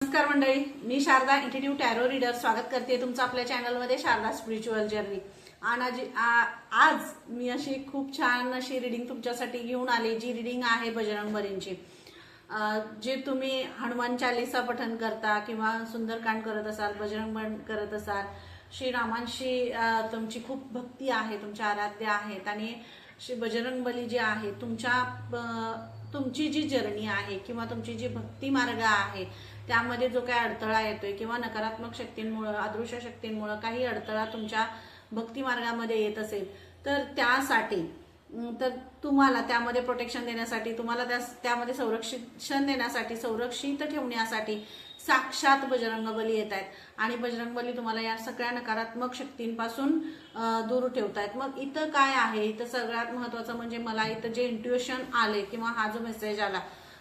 नमस्कार मंडळी, मी Sharda इंट्युटिव्ह tarot reader स्वागत करते तुमचं आपल्या चॅनलमध्ये शारदा स्पिरिच्युअल जर्नी। आज मी अशी खूप छान अशी रीडिंग तुमच्यासाठी घेऊन आली, जी रीडिंग आहे बजरंगबलींची। जे तुम्ही हनुमान चालीसा पठण करता किंवा सुंदरकांड करत असाल, बजरंग करत असाल, श्रीरामांशी तुमची खूप भक्ती आहे, तुमच्या आराध्य आहेत आणि श्री बजरंगबली जे आहे तुमची जी जर्नी आहे किंवा तुमची जी भक्ती मार्ग आहे त्यामध्ये जो काही अडथळा येतोय किंवा नकारात्मक शक्तींमुळे, अदृश्य शक्तींमुळे काही अडथळा तुमच्या भक्ती मार्गामध्ये येत असेल तर त्यासाठी तुम्हाला त्यामध्ये प्रोटेक्शन देण्यासाठी, तुम्हाला त्यामध्ये संरक्षण देण्यासाठी, सुरक्षित ठेवण्यासाठी साक्षात बजरंगबली येत आहेत आणि बजरंगबली तुम्हाला या सगळ्या नकारात्मक शक्तींपासून दूर ठेवतायत। मग इथं काय आहे, इथं सगळ्यात महत्त्वाचं म्हणजे मला इथं जे इंट्युशन आले किंवा हा जो मेसेज आला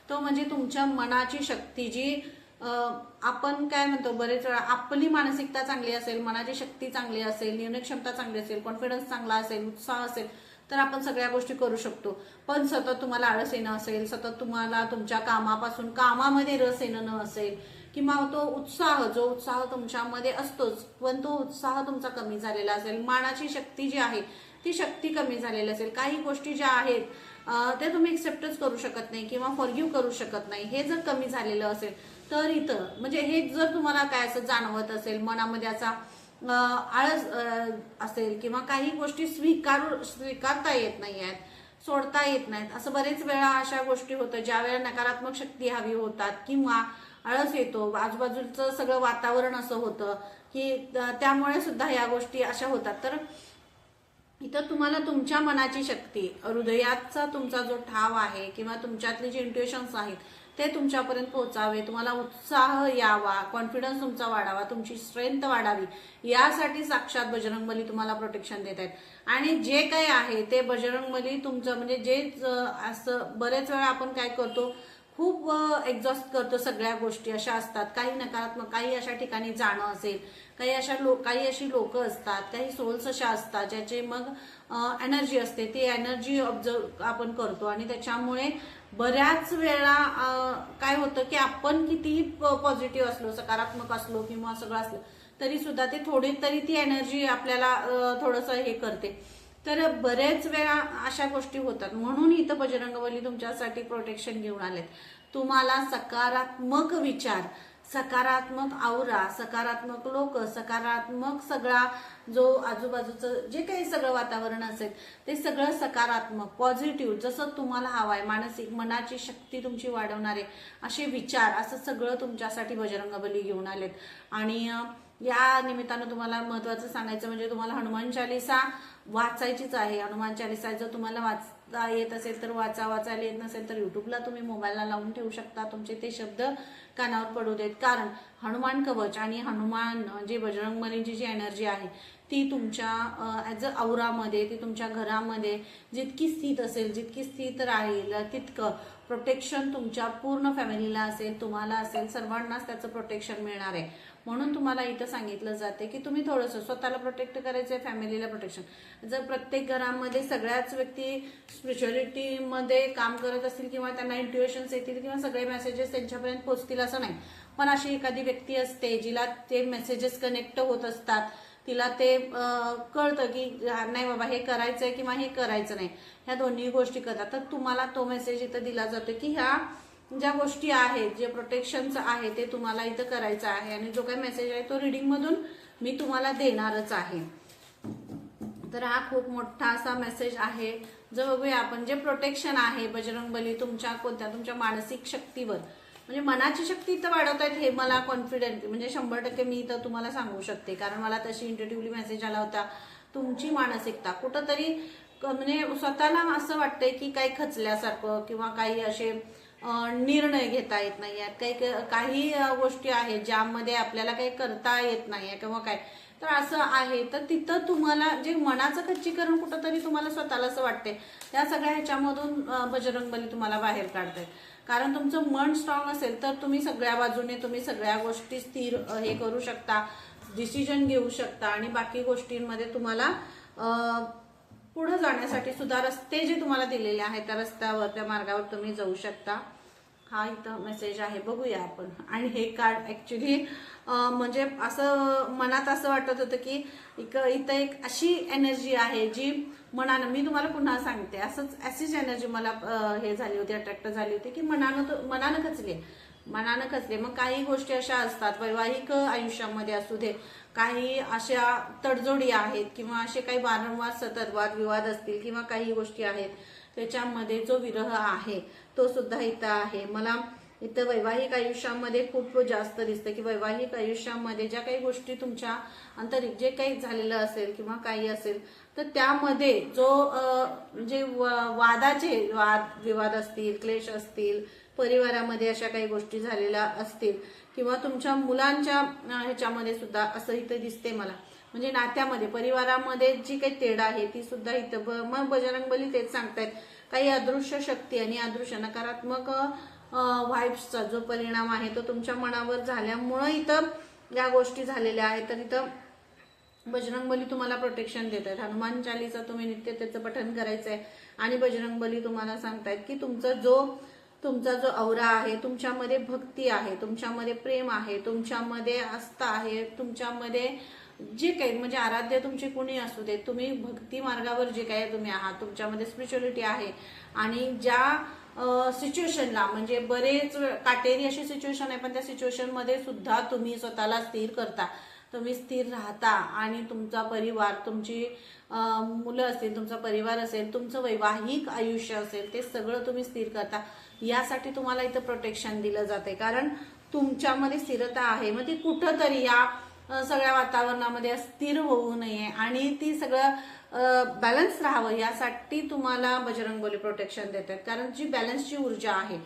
तो म्हणजे तुमच्या मनाची शक्ती, जी आपण काय म्हणतो बरेच वेळा, आपली मानसिकता चांगली असेल, मनाची शक्ती चांगली असेल, निर्णय क्षमता चांगली असेल, कॉन्फिडन्स चांगला असेल, उत्साह असेल तर आपण सगळ्या गोष्टी करू शकतो। पण सतत तुम्हाला आळस येणं असेल, सतत तुम्हाला तुमच्या कामामध्ये रस येणं असेल किंवा जो उत्साह तुमच्यामध्ये असतोच पण तो उत्साह तुमचा कमी झालेला असेल, मनाची शक्ती जी आहे ती शक्ती कमी झालेली असेल, काही गोष्टी ज्या आहेत ते तुम्ही एक्सेप्टच करू शकत नाही किंवा फॉरगिव्ह करू शकत नाही, हे जर कमी झालेलं असेल तर इथं म्हणजे हे जर तुम्हाला काय असं जाणवत असेल, मनामध्ये असा आळस असेल किंवा काही गोष्टी स्वीकारता येत नाही आहेत, सोडता येत नाहीत, असं बरेच वेळा अशा गोष्टी होतात ज्या वेळेला नकारात्मक शक्ती हवी होतात किंवा आळस येतो, आजूबाजूचं सगळं वातावरण असं होतं की त्यामुळे सुद्धा या गोष्टी अशा होतात। तर इथं तुम्हाला तुमच्या मनाची शक्ती, हृदयाचा तुमचा जो ठाव आहे किंवा तुमच्यातले जे इंट्युशन्स आहेत ते तुमच्यापर्यंत पोहोचावे, तुम्हाला उत्साह यावा, कॉन्फिडन्स तुमचा वाढावा, तुमची स्ट्रेंथ वाढावी, यासाठी साक्षात बजरंगबली तुम्हाला प्रोटेक्शन देत आहेत। आणि जे काही आहे ते बजरंगबली तुमचं म्हणजे जे असं बरेच वेळा आपण काय करतो, खूप एक्झॉस्ट करतो, सगळ्या गोष्टी अशा असतात, काही नकारात्मक, काही अशा ठिकाणी जाणं असेल, काही अशी लोक असतात, काही सोल्स अशा असतात ज्याचे मग एनर्जी असते, ती एनर्जी ऑब्झर्व आपण करतो आणि त्याच्यामुळे बऱ्याच वेळा काय होतं की आपण कितीही पॉझिटिव्ह असलो, सकारात्मक असलो किंवा सगळं असलं तरी सुद्धा ते थोडी तरी ती एनर्जी आपल्याला थोडंसं हे करते। तर बरेच वेळा अशा गोष्टी होतात, म्हणून इथं बजरंगबली तुमच्यासाठी प्रोटेक्शन घेऊन आलेत। तुम्हाला सकारात्मक विचार, सकारात्मक औरा, सकारात्मक लोक, सकारात्मक सगळा जो आजूबाजूचं जे काही सगळं वातावरण असेल ते सगळं सकारात्मक, पॉझिटिव्ह, जसं तुम्हाला हवाय, मनाची शक्ती तुमची वाढवणारे असे विचार, असं सगळं तुमच्यासाठी बजरंगबली घेऊन आलेत। आणि या निमित्तानं तुम्हाला महत्वाचं सांगायचं म्हणजे तुम्हाला हनुमान चालीसा वाचायचीच आहे। हनुमान चालीसा जर तुम्हाला वाचता येत असेल तर वाचायला येत नसेल तर युट्यूबला तुम्ही मोबाईलला लावून ठेवू शकता, तुमचे ते शब्द कानावर पडू देत, कारण हनुमान कवच आणि हनुमान जे बजरंगबलीची जी एनर्जी आहे ती तुमच्या ॲज अ औरामध्ये, ती तुमच्या घरामध्ये जितकी स्थित असेल, जितकी स्थित राहील तितकं प्रोटेक्शन तुमच्या पूर्ण फॅमिलीला असेल, तुम्हाला असेल, सर्वांनाच त्याचं प्रोटेक्शन मिळणार आहे। म्हणून तुम्हाला इथं सांगितलं जाते की तुम्ही थोडंसं स्वतःला प्रोटेक्ट करायचंय, फॅमिलीला प्रोटेक्शन। जर प्रत्येक घरामध्ये सगळ्याच व्यक्ती स्पिरिच्युअलिटीमध्ये काम करत असतील किंवा त्यांना इंट्युएशन्स येतील किंवा सगळे मेसेजेस त्यांच्यापर्यंत पोहोचतील असं नाही, पण अशी एखादी व्यक्ती असते जिला ते मेसेजेस कनेक्ट होत असतात, तिला ते कळतं की नाही बाबा हे करायचंय किंवा हे करायचं नाही, ह्या दोन्ही गोष्टी करतात, तर तुम्हाला तो मेसेज इथं दिला जातो की ह्या ज्या गोष्टी आहेत, जे प्रोटेक्शन्स आहे ते तुम्हाला इथं करायचं आहे आणि जो काही मेसेज आहे तो रीडिंग मधून मी तुम्हाला देणारच आहे। तर हा खूप मोठा असा मेसेज आहे जो बघूया आपण, जे प्रोटेक्शन आहे बजरंगबली तुमच्या मानसिक शक्तीवर, म्हणजे मनाची शक्ती इथं वाढवतायत हे मला कॉन्फिडेंट म्हणजे 100% मी इथं तुम्हाला सांगू शकते, कारण मला तशी इंट्युटिव्हली मेसेज आला होता। तुमची मानसिकता कुठंतरी म्हणजे स्वतःला असं वाटतंय की काही खचल्यासारखं किंवा काही असे निर्णय घेता येत नाही आहेत, काही गोष्टी आहेत ज्यामध्ये आपल्याला काही करता येत नाही किंवा काय, तर असं आहे। तर तिथं तुम्हाला जे मनाचं खच्चीकरण कुठंतरी तुम्हाला स्वतःला असं वाटतंय, त्या सगळ्या ह्याच्यामधून बजरंगबली तुम्हाला बाहेर काढतायत, कारण तुमचं मन स्ट्रॉंग असेल तर तुम्ही सगळ्या बाजूने तुम्ही सगळ्या गोष्टी स्थिर हे करू शकता, डिसिजन घेऊ शकता आणि बाकी गोष्टींमध्ये तुम्हाला पुढे जाण्यासाठी सुद्धा रस्ते जे तुम्हाला दिलेले आहेत त्या रस्त्यावर, त्या मार्गावर तुम्ही जाऊ शकता। हा इथं मेसेज आहे, बघूया आपण. आणि हे कार्ड ऍक्च्युली म्हणजे असं मनात असं वाटत होतं की इथं एक अशी एनर्जी आहे जी मनानं, मी तुम्हाला पुन्हा सांगते, अशीच एनर्जी मला हे झाली होती, अट्रॅक्ट झाली होती की मनानं खचले. मग काही गोष्टी अशा असतात वैवाहिक आयुष्यामध्ये असू दे, काही अशा तडजोडी आहेत किंवा असे काही वारंवार सतत वादविवाद असतील किंवा काही गोष्टी आहेत, त्याच्यामध्ये जो विरह आहे तो सुद्धा इथं आहे. मला इथं वैवाहिक आयुष्यामध्ये खूप जास्त दिसतं की वैवाहिक आयुष्यामध्ये ज्या काही गोष्टी तुमच्या आंतरिक जे काही झालेलं असेल किंवा काही असेल, तर त्यामध्ये जो जे वादाचे वाद विवाद असतील, क्लेश असतील, परिवारामध्ये अशा काही गोष्टी झालेल्या असतील किंवा तुमच्या मुलांच्या ह्याच्यामध्ये सुद्धा असं इथं दिसते मला. म्हणजे नात्यामध्ये, परिवारामध्ये जी काही तेढ आहे ती सुद्धा इथं मग बजरंगबली तेच सांगतायत, काही अदृश्य शक्ती आणि अदृश्य नकारात्मक व्हाइब्सचा जो परिणाम आहे तो तुमच्या मनावर झाल्यामुळं इथं या गोष्टी झालेल्या आहेत. तर इथं बजरंगबली तुम्हाला प्रोटेक्शन देत आहेत. हनुमान चालीसा तुम्ही नित्य त्याचं पठण करायचं आहे आणि बजरंगबली तुम्हाला सांगतायत की तुमचा जो औरा आहे, तुमच्यामध्ये भक्ती आहे, तुमच्यामध्ये प्रेम आहे, तुमच्यामध्ये आस्था आहे, तुमच्यामध्ये जे काही म्हणजे आराध्य तुमचे कुणी असू दे, तुम्ही भक्ती मार्गावर जे काही तुम्ही आहात, तुमच्यामध्ये स्पिरिच्युअलिटी आहे. आणि ज्या सिच्युएशनला म्हणजे बरेच काटेरी अशी सिच्युएशन आहे, पण त्या सिच्युएशन मध्ये सुद्धा तुम्ही स्वतःला स्थिर करता, तुम्ही स्थिर राहता आणि तुमचा परिवार, तुमची मुलं असतील, तुमचा परिवार असेल, तुमचं वैवाहिक आयुष्य असेल, ते सगळं तुम्ही स्थिर करता. यासाठी तुम्हाला इथं प्रोटेक्शन दिलं जाते, कारण तुमच्यामध्ये स्थिरता आहे. मग ती कुठंतरी या सगळ्या वातावरणामध्ये स्थिर होऊ नये आणि ती सगळं बॅलन्स राहावं, यासाठी तुम्हाला बजरंगबली प्रोटेक्शन देतात. कारण जी बॅलन्सची ऊर्जा आहे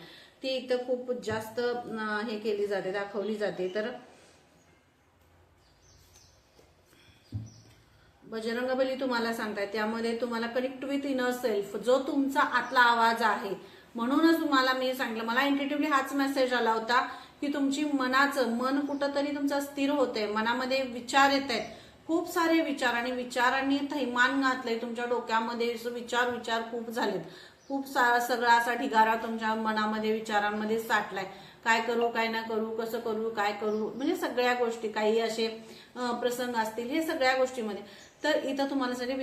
ती इथं खूप जास्त हे केली जाते, दाखवली जाते. तर बजरंगबली तुम्हाला सांगताय त्यामध्ये तुम्हाला कनेक्ट विथ इनर सेल्फ, जो तुमचा आतला आवाज आहे. म्हणूनच तुम्हाला मी सांगितलं, मला इंट्युटिव्हली हाच मेसेज आला होता की तुमची मन कुठंतरी तुमचं स्थिर होतंय, मनामध्ये विचार येत आहेत, खूप सारे विचार, आणि विचारांनी थैमान घातलंय तुमच्या डोक्यामध्ये. विचार खूप झालेत, खूप सारा सगळा असा ढिगारा तुमच्या मनामध्ये विचारांमध्ये साठलाय. काय करू, काय ना करू, कसं करू, काय करू, म्हणजे सगळ्या गोष्टी, काही असे प्रसंग असतील, हे सगळ्या गोष्टीमध्ये. तर इथं तुम्हाला सगळे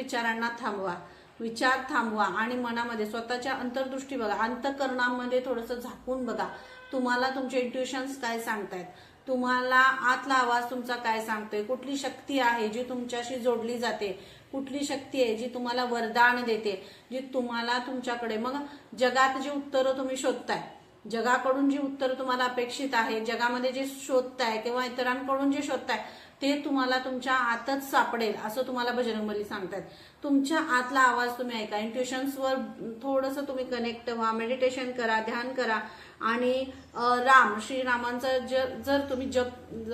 विचार थांबवा आणि मनामध्ये स्वतःच्या अंतर्दृष्टी बघा, अंतःकरणामध्ये थोडंसं झाकून बघा. तुम्हाला तुमचे इंट्युशन्स काय सांगतायत, तुम्हाला आतला आवाज तुमचा काय सांगतोय, कुठली शक्ती आहे जी तुमच्याशी जोडली जाते, कुठली शक्ती आहे जी तुम्हाला वरदान देते, जी तुम्हाला तुमच्याकडे, मग जगात जी उत्तरं तुम्ही शोधताय, जगाकडून जी उत्तरं तुम्हाला अपेक्षित आहे, जगामध्ये जे शोधताय किंवा इतरांकडून जे शोधताय, ते तुम्हाला तुमच्या आतच सापडेल, असं तुम्हाला बजरंगबली सांगतात. तुमच्या आतला आवाज तुम्ही ऐका, इंट्युशन्सवर थोडंसं तुम्ही कनेक्ट व्हा, मेडिटेशन करा, ध्यान करा. आणि श्रीरामांचं जर तुम्ही जप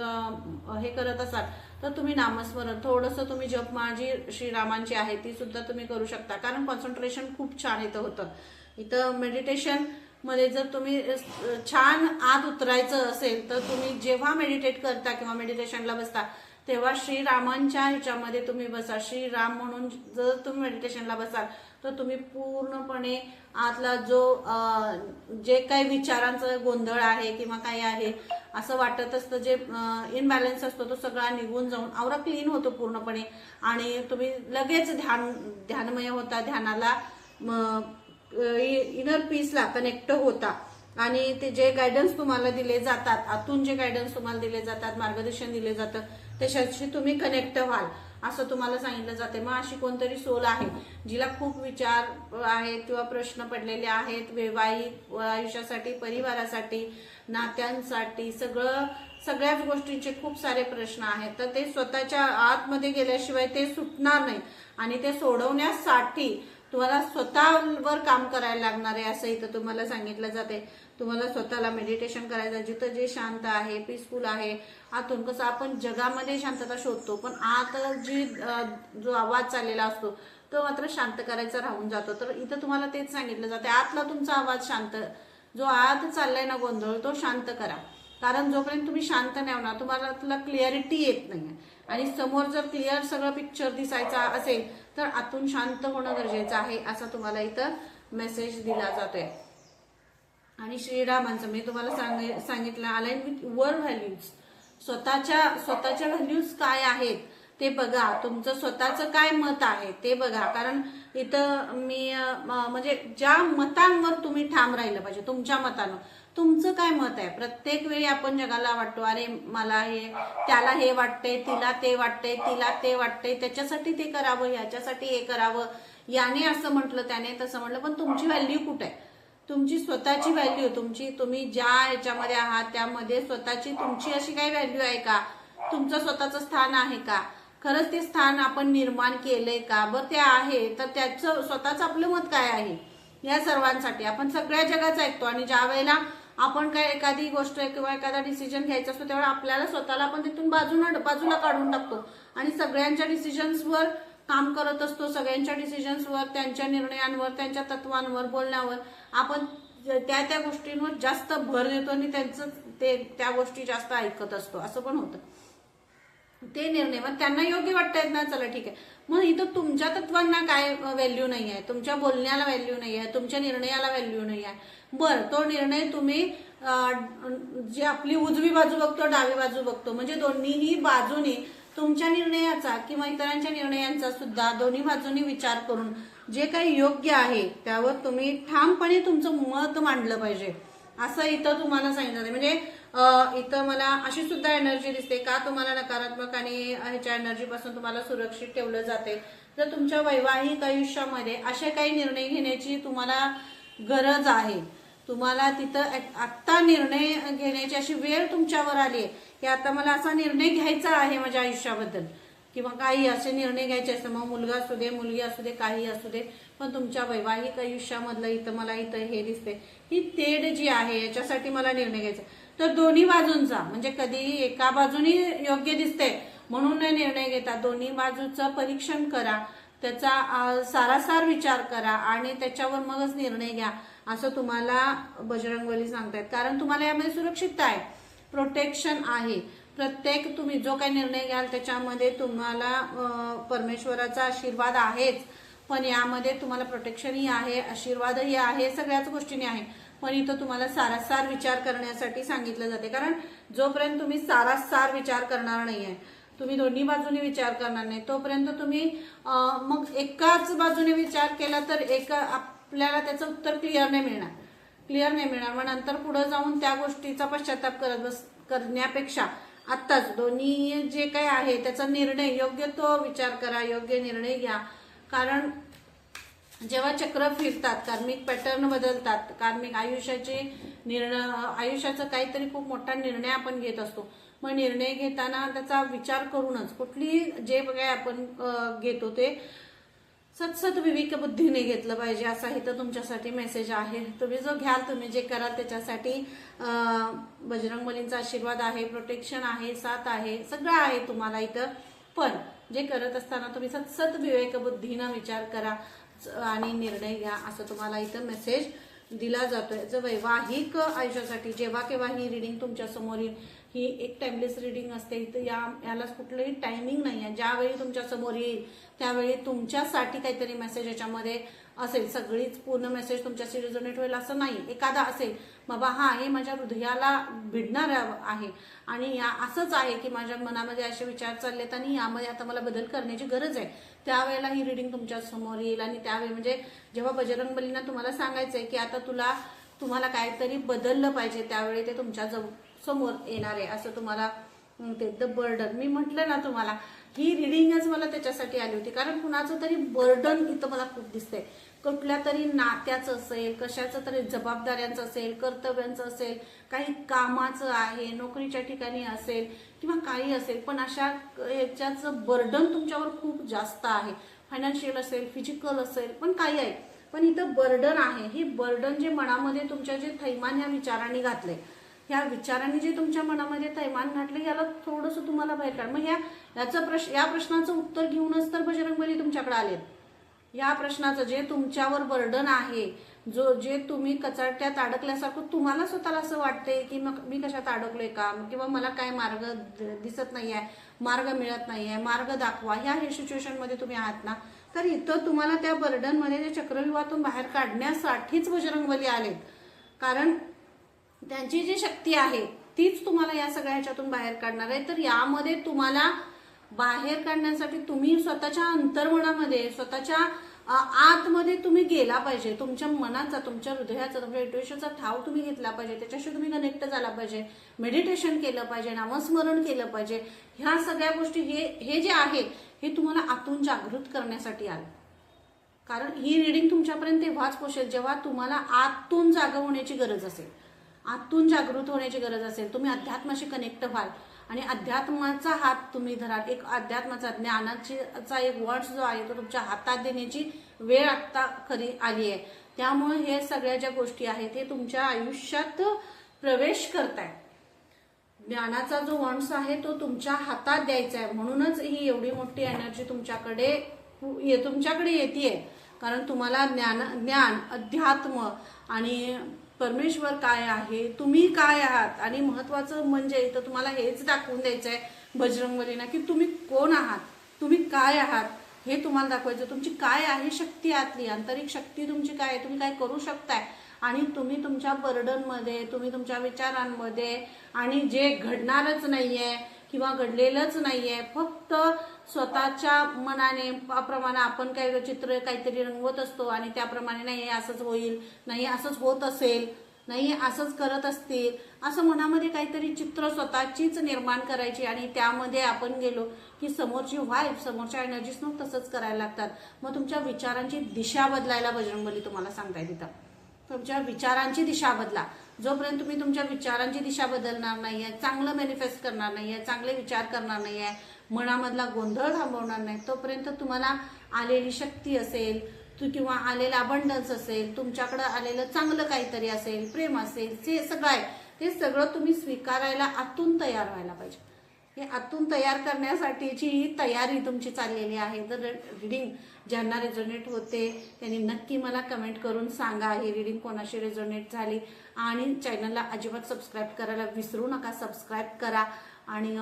हे करत असाल तर तुम्ही नामस्मरण, थोडंसं तुम्ही जपमाळ जी श्रीरामांची आहे ती सुद्धा तुम्ही करू शकता, कारण कॉन्सन्ट्रेशन खूप छान इथं होतं. इथं मेडिटेशन मध्ये जर तुम्ही छान आत उतरायचं असेल तर तुम्ही जेव्हा मेडिटेट करता किंवा मेडिटेशनला बसता तेव्हा श्रीरामांच्या ह्याच्यामध्ये तुम्ही बसा. श्रीराम म्हणून जर तुम्ही मेडिटेशनला बसाल तर तुम्ही पूर्णपणे आतला जे काही विचारांचा गोंधळ आहे किंवा काही आहे असं वाटत असतं, जे इनबॅलन्स असतो तो सगळा निघून जाऊन औरा क्लीन होतो पूर्णपणे आणि तुम्ही लगेच ध्यानमय होता, ध्यानाला इनर पीसला कनेक्ट होता. आणि ते जे गायडन्स तुम्हाला दिले जातात, आतून जे गायडन्स तुम्हाला दिले जातात, मार्गदर्शन दिले जातं, त्याच्याशी तुम्ही कनेक्ट व्हाल असं तुम्हाला सांगितलं जाते. मग अशी कोणतरी सोल आहे जिला खूप विचार आहेत किंवा प्रश्न पडलेले आहेत वैवाहिक आयुष्यासाठी, परिवारासाठी, नात्यांसाठी, सगळ्याच गोष्टींचे खूप सारे प्रश्न आहेत, तर ते स्वतःच्या आतमध्ये गेल्याशिवाय ते सुटणार नाही आणि ते सोडवण्यासाठी तुम्हाला स्वतःवर काम करायला लागणार आहे असं इथं तुम्हाला सांगितलं जाते. तुम्हाला स्वतःला मेडिटेशन करायचं, जिथं जे शांत आहे, पीसफुल आहे. आतून कसं आपण जगामध्ये शांतता शोधतो, पण आत जो आवाज चाललेला असतो तो मात्र शांत करायचा राहून जातो. तर इथं तुम्हाला तेच सांगितलं जाते, आतला तुमचा आवाज शांत, जो आत चाललाय ना गोंधळ, तो शांत करा. कारण जोपर्यंत तुम्ही शांत नाही होणार तुम्हाला क्लिअरिटी येत नाही, आणि समोर जर क्लिअर सगळं पिक्चर दिसायचा असेल तर आतून शांत होणं गरजेचं आहे, असा तुम्हाला इथं मेसेज दिला जातोय. आणि श्रीरामांचं मी तुम्हाला सांगितलं अलाइन विथ युअर व्हॅल्यूज. स्वतःच्या व्हॅल्यूज काय आहेत ते बघा, तुमचं स्वतःचं काय मत आहे ते बघा. कारण इथं मी म्हणजे ज्या मतांवर तुम्ही ठाम राहिलं पाहिजे, तुमच्या मतानं तुमचं काय मत आहे. प्रत्येक वेळी आपण जगाला वाटतो अरे मला त्याला हे वाटतंय, तिला ते वाटतंय, तिला ते वाटतंय, त्याच्यासाठी ते करावं, याच्यासाठी हे करावं, याने असं म्हटलं त्याने तसं म्हटलं. पण तुमची व्हॅल्यू कुठे आहे? तुमची स्वतःची व्हॅल्यू, तुम्ही ज्या ह्याच्यामध्ये आहात त्यामध्ये स्वतःची तुमची अशी काही व्हॅल्यू आहे का? तुमचं स्वतःचं स्थान आहे का? खरंच ते स्थान आपण निर्माण केलंय का? बरं ते आहे तर त्याचं स्वतःचं आपलं मत काय आहे या सर्वांसाठी. आपण सगळ्या जगाचं ऐकतो आणि ज्या वेळेला आपण काय एखादी गोष्ट किंवा एखादा डिसिजन घ्यायचा असतो त्यावेळेला आपल्याला स्वतःला आपण तिथून बाजूला काढून टाकतो आणि सगळ्यांच्या डिसिजन्सवर काम करत असतो. सगळ्यांच्या डिसिजन्सवर, त्यांच्या निर्णयांवर, त्यांच्या तत्वांवर, बोलण्यावर आपण त्या गोष्टींवर जास्त भर देतो आणि त्या गोष्टी जास्त ऐकत असतो. असं पण होतं. ते निर्णय मग त्यांना योग्य वाटतायत ना, चला ठीक आहे. मग इथं तुमच्या तत्वांना काय व्हॅल्यू नाही आहे, तुमच्या बोलण्याला व्हॅल्यू नाही आहे, तुमच्या निर्णयाला व्हॅल्यू नाही आहे. बरं, तो निर्णय तुम्ही जी आपली उजवी बाजू बघतो, डावी बाजू बघतो, म्हणजे दोन्हीही बाजूने तुमच्या निर्णयाचा किंवा इतरांच्या निर्णयांचा सुद्धा दोन्ही बाजूनी विचार करून जे काही योग्य आहे त्यावर तुम्ही ठामपणे तुमचं मत मांडलं पाहिजे, असं इथं तुम्हाला सांगितलं. म्हणजे इथं मला अशी सुद्धा एनर्जी दिसते का तुम्हाला नकारात्मक आणि ह्याच्या एनर्जीपासून तुम्हाला सुरक्षित ठेवलं जाते. जर तुमच्या वैवाहिक आयुष्यामध्ये असे काही निर्णय घेण्याची तुम्हाला गरज आहे, तुम्हाला तिथं आत्ता निर्णय घेण्याची अशी वेळ तुमच्यावर आली आहे की आता मला असा निर्णय घ्यायचा आहे माझ्या आयुष्याबद्दल, किंवा काही असे निर्णय घ्यायचे असतात, मग मुलगा असू दे, मुलगी असू दे, काही असू दे, पण तुमच्या वैवाहिक आयुष्यामधलं इथं मला हे दिसते, ही तेढ जी आहे याच्यासाठी मला निर्णय घ्यायचा. तर दोन्ही बाजूंचा, म्हणजे कधीही एका बाजूनी योग्य दिसते म्हणून निर्णय घेता, दोन्ही बाजूचं परीक्षण करा, त्याचा सारासार विचार करा आणि त्याच्यावर मगच निर्णय घ्या, असं तुम्हाला बजरंगबली सांगतायत. कारण तुम्हाला यामध्ये सुरक्षितता आहे, प्रोटेक्शन आहे. प्रत्येक तुम्ही जो काही निर्णय घ्याल त्याच्यामध्ये तुम्हाला परमेश्वराचा आशीर्वाद आहेच, पण यामध्ये तुम्हाला प्रोटेक्शनही आहे, आशीर्वादही आहे, सगळ्याच गोष्टींनी आहे. पण इथं तुम्हाला सारासार विचार करण्यासाठी सांगितलं जाते. कारण जोपर्यंत तुम्ही सारासार विचार करणार नाहीये, तुम्ही दोन्ही बाजूने विचार करणार नाही, तोपर्यंत तुम्ही मग एकाच बाजूने विचार केला तर आपल्याला त्याचं उत्तर क्लिअर नाही मिळणार. मग नंतर पुढे जाऊन त्या गोष्टीचा पश्चाताप करण्यापेक्षा आत्ताच दोन्ही जे काही आहे त्याचा निर्णय योग्य तो विचार करा, योग्य निर्णय घ्या. कारण जेव्हा चक्र फिरतात, कार्मिक पॅटर्न बदलतात, कार्मिक आयुष्याचा काहीतरी खूप मोठा निर्णय आपण घेत असतो. मग निर्णय घेताना त्याचा विचार करूनच कुठली जे काही आपण घेतो ते सतसत विवेक बुद्धीने घेतलं पाहिजे, असा इथं तुमच्यासाठी मेसेज आहे. तुम्ही जो घ्याल, तुम्ही जे कराल त्याच्यासाठी बजरंगबलींचा आशीर्वाद आहे, प्रोटेक्शन आहे, साथ आहे, सगळं आहे तुम्हाला इथं. पण जे करत असताना तुम्ही सतसत विवेक बुद्धीनं विचार करा आणि निर्णय घ्या, असं तुम्हाला इथं मेसेज दिला जातोय. जर वैवाहिक आयुष्यासाठी जेव्हा केव्हा ही रिडिंग तुमच्या समोर येईल, ही एक टाइमलेस रिडिंग असते, तर याला कुठलंही टायमिंग नाही आहे. ज्यावेळी तुमच्या समोर येईल त्यावेळी तुमच्यासाठी काहीतरी मेसेज याच्यामध्ये असेल. सगळीच पूर्ण मेसेज तुमच्याशी रिझोनेट होईल असं नाही, एखादा असेल बाबा हा हे माझ्या हृदयाला भिडणार आहे आणि असंच आहे की माझ्या मनामध्ये असे विचार चाललेत आणि यामध्ये आता मला बदल करण्याची गरज आहे, त्यावेळेला ही रिडिंग तुमच्या समोर येईल. आणि त्यावेळी म्हणजे जेव्हा बजरंगबलींना तुम्हाला सांगायचंय की आता तुम्हाला काहीतरी बदललं पाहिजे, त्यावेळी ते तुमच्या समोर येणार आहे, असं तुम्हाला ते द बर्डन. मी म्हटलं ना तुम्हाला, ही रिडिंगच मला त्याच्यासाठी आली होती. कारण कुणाचं तरी बर्डन इथं मला खूप दिसतंय, कुठल्या तरी नात्याचं असेल, कशाचं तरी जबाबदाऱ्यांचं असेल, कर्तव्यांचं असेल, काही कामाचं आहे, नोकरीच्या ठिकाणी असेल किंवा काही असेल, पण अशा याच्याचं बर्डन तुमच्यावर खूप जास्त आहे. फायनान्शियल असेल, फिजिकल असेल, पण काही आहे, पण इथं बर्डन आहे. ही बर्डन जे मनामध्ये तुमच्या जे थैमान ह्या विचारांनी घातलंय, ह्या विचारांनी जे तुमच्या मनामध्ये थैमान घातले, याला थोडंसं तुम्हाला बाहेर काढ. मग या प्रश्नाचं उत्तर घेऊनच तर बजरंगबली तुमच्याकडे आलेत. या प्रश्नाचं जे तुमच्यावर बर्डन आहे, जे तुम्ही कचाट्यात अडकल्यासारखं तुम्हाला स्वतःला असं वाटतंय की मग मी कशात अडकलोय का, किंवा मला काय मार्ग दिसत नाहीये, मार्ग मिळत नाहीये, मार्ग दाखवा, हे सिच्युएशन मध्ये तुम्ही आहात ना, तर इथं तुम्हाला त्या बर्डन मध्ये, त्या चक्रव्यूहातून बाहेर काढण्यासाठीच बजरंगबली आलेत. कारण त्यांची जी शक्ती आहे तीच तुम्हाला या सगळ्या ह्याच्यातून बाहेर काढणार आहे. तर यामध्ये तुम्हाला बाहेर काढण्यासाठी तुम्ही स्वतःच्या अंतर्मनामध्ये, स्वतःच्या आतमध्ये तुम्ही गेला पाहिजे. तुमच्या मनाचा, तुमच्या हृदयाचा, तुमच्या इंट्युशनचा ठाव तुम्ही घेतला पाहिजे. त्याच्याशी तुम्ही कनेक्ट झाला पाहिजे. मेडिटेशन केलं पाहिजे, नामस्मरण केलं पाहिजे. ह्या सगळ्या गोष्टी हे जे आहे हे तुम्हाला आतून जागृत करण्यासाठी आलं. कारण ही रीडिंग तुमच्यापर्यंत तेव्हाच पोहोचेल जेव्हा तुम्हाला आतून जागा होण्याची गरज असेल, आतून जागृत होण्याची गरज असेल. तुम्ही अध्यात्माशी कनेक्ट व्हाल आणि अध्यात्माचा हात तुम्ही धराल. एक अध्यात्माचा, ज्ञानाचा एक वर्ड्स जो आहे तो तुमच्या हातात देण्याची वेळ आत्ता खरी आली आहे. त्यामुळे हे सगळ्या ज्या गोष्टी आहेत हे तुमच्या आयुष्यात प्रवेश करताय. ज्ञानाचा जो वॉन्ड्स आहे तो तुमच्या हातात द्यायचा आहे. म्हणूनच ही एवढी मोठी एनर्जी तुमच्याकडे येते. कारण तुम्हाला ज्ञान, अध्यात्म आणि परमेश्वर काय आहे, तुम्ही काय आहात, आणि महत्वाचं म्हणजे इथं तुम्हाला हेच दाखवून द्यायचं आहे बजरंगबलींना की तुम्ही कोण आहात, तुम्ही काय आहात हे तुम्हाला दाखवायचं. तुमची काय आहे शक्ती, आतली आंतरिक शक्ती तुमची काय आहे, तुम्ही काय करू शकताय. आणि तुम्ही तुमच्या बर्डनमध्ये, तुम्ही तुमच्या विचारांमध्ये, आणि जे घडणारच नाहीये किंवा घडलेलंच नाहीये, फक्त स्वतःच्या मनाने प्रमाणे आपण काय चित्र काहीतरी रंगवत असतो आणि त्याप्रमाणे नाही असंच होईल, नाही असंच होत असेल, नाही असंच करत असतील, असं मनामध्ये काहीतरी चित्र स्वतःचीच निर्माण करायची. आणि त्यामध्ये आपण गेलो की समोरची व्हाईब, समोरच्या एनर्जीज तसंच करायला लागतात. मग तुमच्या विचारांची दिशा बदलायला बजरंगबली तुम्हाला सांगताय तिथं. तुमच्या विचारांची दिशा बदला. जोपर्यंत तुम्ही तुमच्या विचारांची दिशा बदलणार नाहीये, चांगलं मॅनिफेस्ट करणार नाहीये, चांगले विचार करणार नाहीये, मनामधला गोंधळ थांबवणार नाही, तोपर्यंत तुम्हाला आलेली शक्ती असेल किंवा आलेला अबंडन्स असेल, तुमच्याकडे आलेलं चांगलं काहीतरी असेल, प्रेम असेल, जे सगळं आहे ते सगळं तुम्ही स्वीकारायला आतून तयार व्हायला पाहिजे. हे आतून तयार करण्यासाठीची ही तयारी तुमची चाललेली आहे. जर रीडिंग ज्यांना रेझोनेट होते त्यांनी नक्की मला कमेंट करून सांगा ही रीडिंग कोणाशी रेझोनेट झाली. आणि चॅनलला अजिबात सबस्क्राईब करायला विसरू नका. सबस्क्राईब करा आणि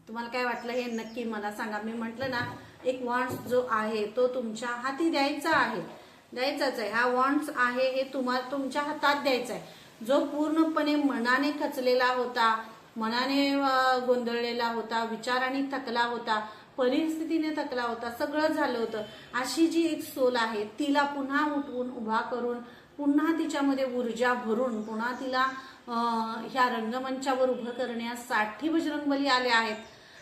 तुम्हाला काय वाटलं हे नक्की मला सांगा. मी म्हटलं ना, एक वॉन्ड्स जो आहे तो तुमच्या हाती द्यायचाच आहे. हा वॉन्ड्स आहे हे तुम्हाला तुमच्या हातात द्यायचा आहे. जो पूर्णपणे मनाने खचलेला होता, मनाने गोंधळलेला होता, विचाराने थकला होता, परिस्थितीने थकला होता, सगळं झालं होतं, अशी जी एक सोल आहे तिला पुन्हा उठवून उभा करून, पुन्हा तिच्यामध्ये ऊर्जा भरून, पुन्हा तिला ह्या रंगमंचावर उभं करण्यासाठी बजरंगबली आले आहेत.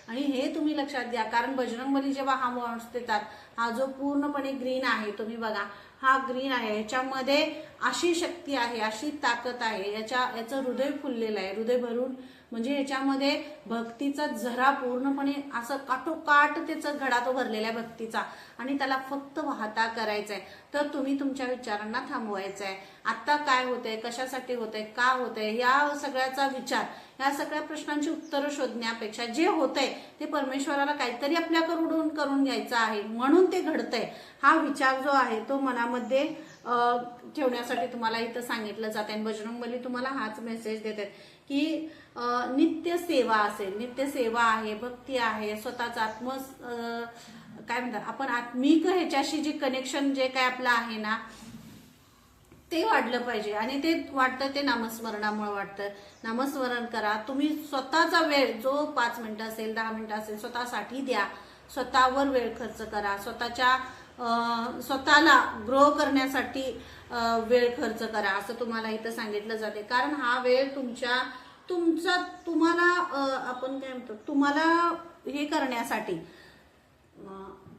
आणि हे तुम्ही लक्षात घ्या. कारण बजरंगबली जेव्हा हा वॉन्ड्स देतात, हा जो पूर्णपणे ग्रीन आहे, तुम्ही बघा हा ग्रीन आहे, याच्यामध्ये अशी शक्ती आहे, अशी ताकद आहे, याचं हृदय फुललेलं आहे, हृदय भरून, म्हणजे याच्यामध्ये भक्तीचा झरा पूर्णपणे असं काठोकाठ त्याचा घडा तो भरलेला आहे भक्तीचा, आणि त्याला फक्त वाहता करायचा आहे. तर तुम्ही तुमच्या विचारांना थांबवायचं आहे. आता काय होतंय, कशासाठी होतंय, का होतंय, या सगळ्याचा विचार, या सगळ्या प्रश्नांची उत्तरं शोधण्यापेक्षा जे होतंय ते परमेश्वराला काहीतरी आपल्याकडून करून घ्यायचं आहे, म्हणून ते घडतंय. हा विचार जो आहे तो मनामध्ये ठेवण्यासाठी तुम्हाला इथं सांगितलं जाते. आणि बजरंगबली तुम्हाला हाच मेसेज देतात की नित्य सेवा असेल, नित्य सेवा आहे, भक्ती आहे, स्वतःचा काय म्हणतात आपण आत्मिक ह्याच्याशी जे कनेक्शन जे काय आपलं आहे ना ते वाढलं पाहिजे. आणि ते वाटतं ते नामस्मरणामुळे वाटतं. नामस्मरण करा. तुम्ही स्वतःचा वेळ जो 5 मिनिटं असेल, 10 मिनिटं असेल स्वतःसाठी द्या. स्वतःवर वेळ खर्च करा. स्वतःला ग्रो करण्यासाठी वेळ खर्च करा असं तुम्हाला इथं सांगितलं जाते. कारण हा वेळ तुम्हाला आपण काय म्हणतो, तुम्हाला हे करण्यासाठी,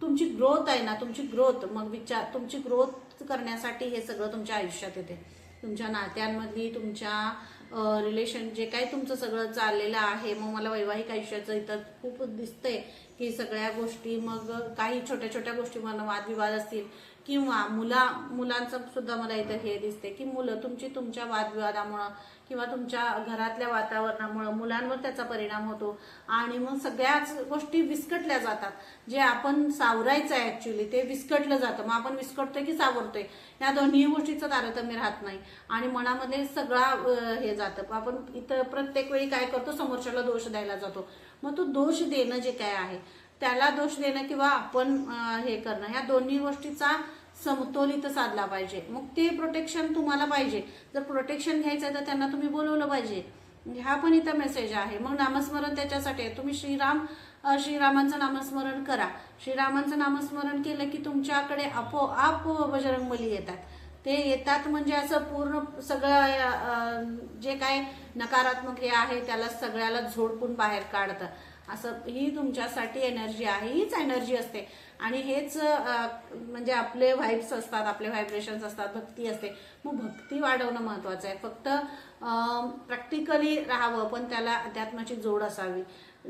तुमची ग्रोथ आहे ना, तुमची ग्रोथ, मग तुमची ग्रोथ करण्यासाठी हे सगळं तुमच्या आयुष्यात येते. तुमच्या नात्यांमधली, तुमच्या रिलेशन जे काही तुमचं सगळं चाललेलं आहे. मग मला वैवाहिक आयुष्याचं इथं खूप दिसतंय की सगळ्या गोष्टी, मग काही छोट्या छोट्या गोष्टी मला वादविवाद असतील किंवा मुलांचं सुद्धा मला इथं हे दिसते की मुलं तुमच्या वादविवादामुळं किंवा तुमच्या घरातल्या वातावरणामुळं मुलांवर त्याचा परिणाम होतो. आणि मग सगळ्याच गोष्टी विस्कटल्या जातात. जे आपण सावरायचं आहे ऍक्च्युली ते विस्कटलं जातं. मग आपण विस्कटतोय की सावरतोय या दोन्ही गोष्टीचं तारतम्य राहत नाही आणि मनामध्ये सगळा हे जातं. आपण इथं प्रत्येक वेळी काय करतो, समोरच्याला दोष द्यायला जातो. मग तो दोष देणं जे काय आहे त्याला दोष देणं किंवा आपण हे करणं, ह्या दोन्ही गोष्टीचा समतोलित साधला पाहिजे. मग ते प्रोटेक्शन तुम्हाला पाहिजे. जर प्रोटेक्शन घ्यायचं तर त्यांना तुम्ही बोलवलं पाहिजे. हा पण इथं मेसेज आहे. मग नामस्मरण त्याच्यासाठी आहे. तुम्ही श्रीरामांचं नामस्मरण करा. श्रीरामांचं नामस्मरण केलं की तुमच्याकडे आपोआप बजरंगबली येतात. ते येतात म्हणजे असं पूर्ण सगळं जे काय नकारात्मक हे आहे त्याला सगळ्याला झोडपून बाहेर काढतं. असं ही तुमच्यासाठी एनर्जी आहे. हीच एनर्जी असते आणि हेच म्हणजे आपले व्हाइब्स असतात, आपले व्हायब्रेशन्स असतात, भक्ती असते. मग भक्ती वाढवणं महत्वाचं आहे. फक्त प्रॅक्टिकली राहावं पण त्याला अध्यात्माची जोड असावी.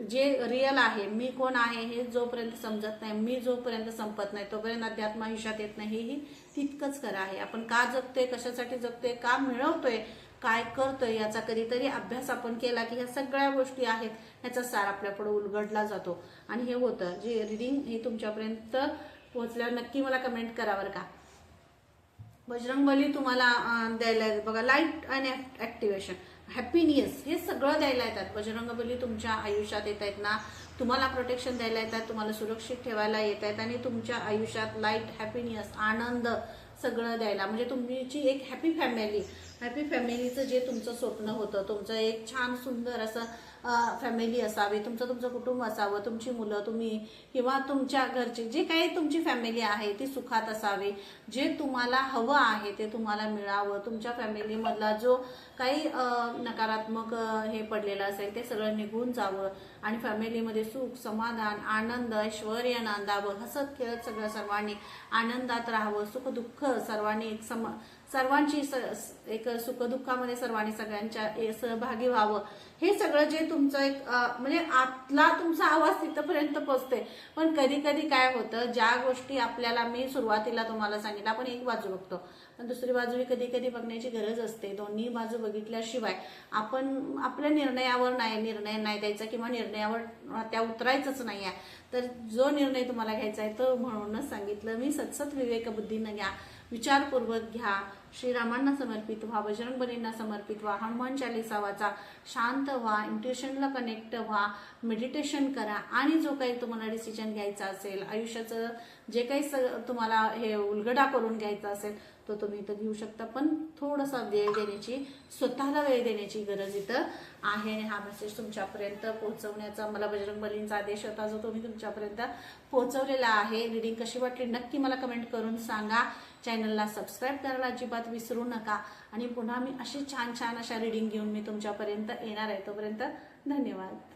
जे रिअल आहे, मी कोण आहे हे जोपर्यंत समजत नाही, मी जोपर्यंत संपत नाही तोपर्यंत अध्यात्म आयुष्यात येत नाही. ही तितकंच खरं आहे. आपण का जगतोय, कशासाठी जगतोय, का मिळवतोय, काय करतोय याचा कधीतरी अभ्यास आपण केला की ह्या सगळ्या गोष्टी आहेत ह्याचा सार आपल्यापुढे उलगडला जातो. आणि हे होतं जे रिडिंग हे तुमच्यापर्यंत पोहोचल्यावर नक्की मला कमेंट करा बरं का. बजरंगबली तुम्हाला द्यायला बघा, लाईट आणि ऍक्टिव्हेशन, हॅपीनेस हे सगळं द्यायला येतात. बजरंगबली तुमच्या आयुष्यात येत आहेत ना, तुम्हाला प्रोटेक्शन द्यायला येतात, तुम्हाला सुरक्षित ठेवायला येत आहेत आणि तुमच्या आयुष्यात लाईट, हॅपीनेस, आनंद सगळं द्यायला, म्हणजे तुमची एक हॅपी फॅमिलीचं जे तुमचं स्वप्न होतं, तुमचं एक छान सुंदर असं फॅमिली असावी, तुमचं कुटुंब असावं, तुमची मुलं, तुम्ही किंवा तुमच्या घरचे जे काही तुमची फॅमिली आहे ती सुखात असावी. जे तुम्हाला हवं आहे ते तुम्हाला मिळावं. तुमच्या फॅमिलीमधला जो काही नकारात्मक हे पडलेलं असेल ते सगळं निघून जावं आणि फॅमिलीमध्ये सुख, समाधान, आनंद, ऐश्वर्य नांदावं. हसत खेळत सगळं सर्वांनी आनंदात राहावं. सुख दुःख सर्वांनी सर्वांची एक सुखदुःखामध्ये सर्वांनी सगळ्यांच्या सहभागी व्हावं. हे सगळं जे तुमचं एक म्हणजे आतला तुमचा आवाज तिथपर्यंत पोहोचते. पण कधी कधी काय होतं, ज्या गोष्टी आपल्याला मी सुरुवातीला तुम्हाला सांगितलं, आपण एक बाजू बघतो पण दुसरी बाजू कधी कधी बघण्याची गरज असते. दोन्ही बाजू बघितल्याशिवाय आपण आपल्या निर्णय नाही द्यायचा किंवा निर्णयावर त्या उतरायचंच नाही आहे. तर जो निर्णय तुम्हाला घ्यायचा आहे तो म्हणूनच सांगितलं मी, सतसत विवेकबुद्धीनं घ्या, विचारपूर्वक घ्या, श्रीरामांना समर्पित व्हा, बजरंगबलींना समर्पित व्हा, हनुमान चालीसा वाचा, शांत व्हा, इंट्युशनला कनेक्ट व्हा, मेडिटेशन करा आणि जो काही तुम्हाला डिसिजन घ्यायचा असेल, आयुष्याचं जे काही तुम्हाला हे उलगडा करून घ्यायचा असेल तो तुम्ही इथं घेऊ शकता. पण थोडासा वेळ देण्याची, स्वतःला वेळ देण्याची गरज इथं आहे. हा मेसेज तुमच्यापर्यंत पोहोचवण्याचा मला बजरंगबलींचा आदेश होता जो तुम्ही तुमच्यापर्यंत पोहोचवलेला आहे. रिडिंग कशी वाटली नक्की मला कमेंट करून सांगा. चॅनलला सबस्क्राईब करायला अजिबात विसरू नका आणि पुन्हा मी अशी छान छान अशा रिडिंग घेऊन मी तुमच्यापर्यंत येणार आहे. तोपर्यंत धन्यवाद.